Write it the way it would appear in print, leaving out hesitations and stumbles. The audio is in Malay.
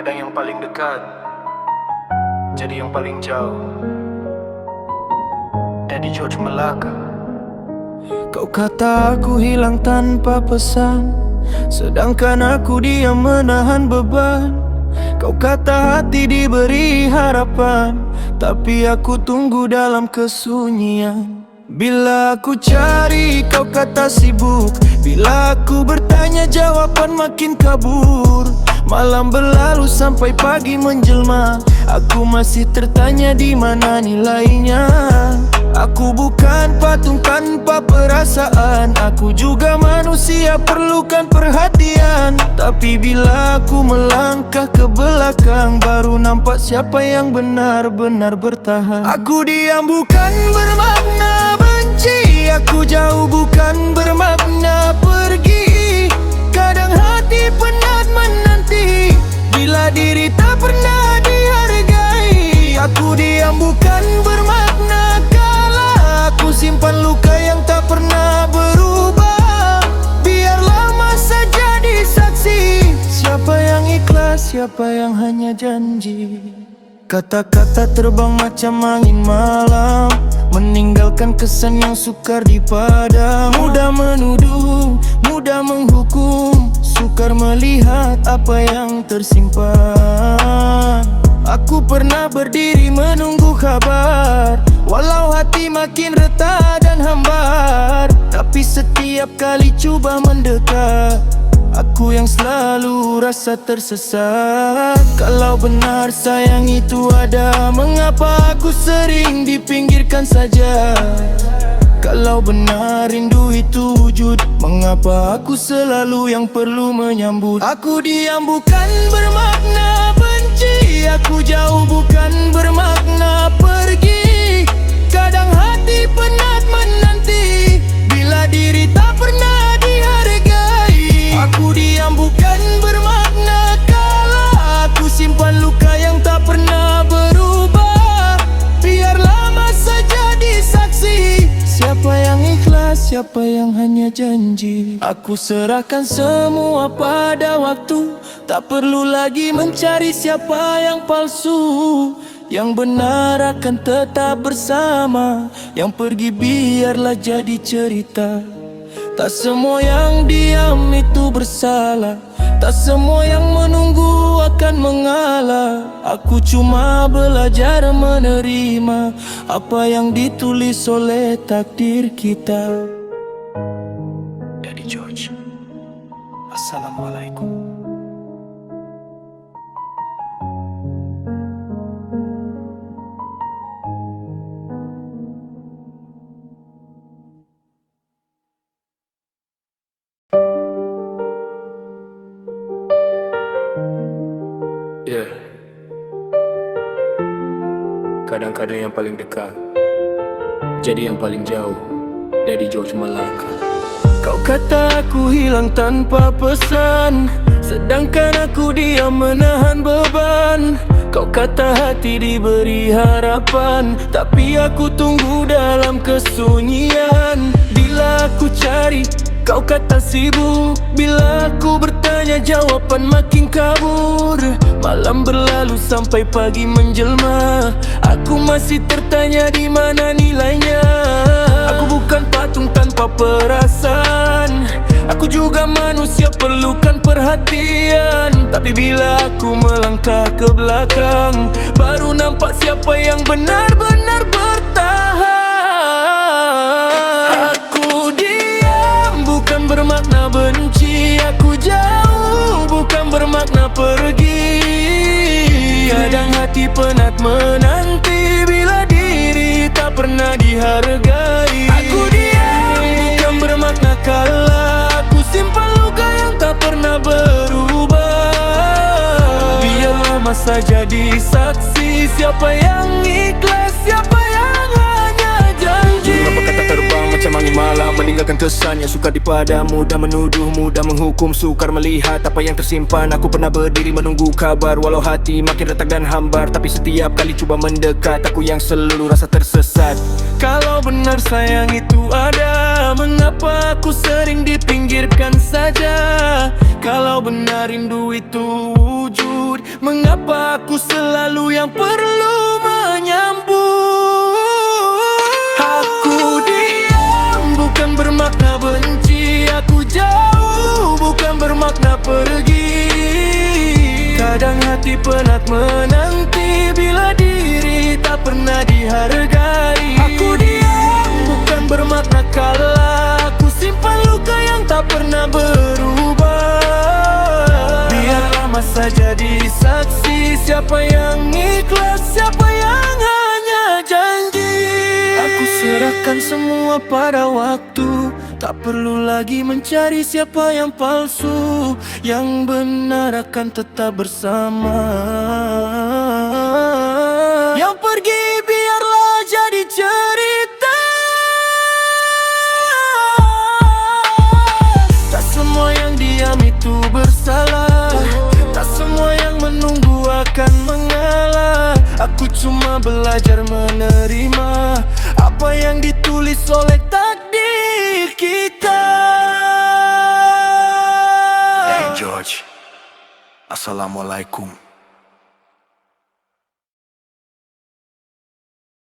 Kadang-kadang yang paling dekat jadi yang paling jauh. Daddy George Malaka. Kau kata aku hilang tanpa pesan, sedangkan aku diam menahan beban. Kau kata hati diberi harapan, tapi aku tunggu dalam kesunyian. Bila aku cari kau kata sibuk, bila aku bertanya jawaban makin kabur. Malam berlalu sampai pagi menjelma, aku masih tertanya di mana nilainya. Aku bukan patung tanpa perasaan, aku juga manusia perlukan perhatian. Tapi bila aku melangkah ke belakang, baru nampak siapa yang benar-benar bertahan. Aku diam bukan bermakna benci, aku jauh bukan bermakna pergi. Kadang hati penat menanti, bila diri tak pernah dihargai. Aku diam bukan bermakna kalah, aku simpan luka yang tak pernah berubah. Biarlah masa jadi saksi, siapa yang ikhlas, siapa yang hanya janji. Kata-kata terbang macam angin malam, meninggalkan kesan yang sukar di padam. Mudah menuduh, mudah menghukum, sukar melihat apa yang tersimpan. Aku pernah berdiri menunggu kabar, walau hati makin retak dan hambar. Tapi setiap kali cuba mendekat, aku yang selalu rasa tersesat. Kalau benar sayang itu ada, mengapa aku sering dipinggirkan saja? Kalau benar rindu itu wujud, mengapa aku selalu yang perlu menyambut? Aku diam bukan bermakna benci, aku jauh bukan bermakna pergi. Kadang hati penat menanti, bila diri tak pernah dihargai. Aku diam bukan bermakna kalah, aku simpan luka yang tak pernah berubah. Biarlah masa jadi saksi, siapa yang ikhlas, siapa yang hanya janji. Aku serahkan semua pada waktu, tak perlu lagi mencari siapa yang palsu. Yang benar akan tetap bersama, yang pergi biarlah jadi cerita. Tak semua yang diam itu bersalah, tak semua yang menunggu akan mengalah. Aku cuma belajar menerima apa yang ditulis oleh takdir kita. Daddy George. Assalamualaikum. Yeah. Kadang-kadang yang paling dekat jadi yang paling jauh. Daddy George Malaka. Kau kata aku hilang tanpa pesan, sedangkan aku diam menahan beban. Kau kata hati diberi harapan, tapi aku tunggu dalam kesunyian. Bila aku cari kau kata sibuk, bila aku bertanya jawaban makin kabur. Malam berlalu sampai pagi menjelma, aku masih tertanya di mana nilainya. Aku bukan patung tanpa perasaan, aku juga manusia perlukan perhatian. Tapi bila aku melangkah ke belakang, baru nampak siapa yang benar-benar bertahan. Aku diam bukan bermakna benci, aku jauh bukan bermakna pergi. Kadang hati penat menanti, bila diri tak pernah dihargai. Aku diam bukan bermakna kalah, aku simpan luka yang tak pernah berubah. Biarlah masa jadi saksi, siapa yang ikhlas, siapa yang hanya janji. Beberapa kata terbang macam angin malam, meninggalkan kesan yang sukar di padam. Mudah menuduh, mudah menghukum, sukar melihat apa yang tersimpan. Aku pernah berdiri menunggu kabar, walau hati makin retak dan hambar. Tapi setiap kali cuba mendekat, aku yang selalu rasa tersesat. Kalau benar sayang itu ada, mengapa aku sering dipinggirkan saja? Kalau benar rindu itu wujud, Mengapa aku selalu yang perlu menyambut? Aku diam bukan bermakna benci, aku jauh bukan bermakna pergi. Kadang hati penat menanti bila diri tak pernah dihargai. Aku diam bukan bermakna kalah, aku simpan luka yang tak pernah berubah. Biarlah masa jadi saksi, siapa yang ikhlas, siapa yang hanya janji. Aku serahkan semua pada waktu, tak perlu lagi mencari siapa yang palsu. Yang benar akan tetap bersama, yang pergi biarlah jadi cerita. Tak semua yang diam itu bersalah, tak semua yang menunggu akan mengalah. Aku cuma belajar menerima apa yang ditulis oleh takdir kita. Hey George, Assalamualaikum.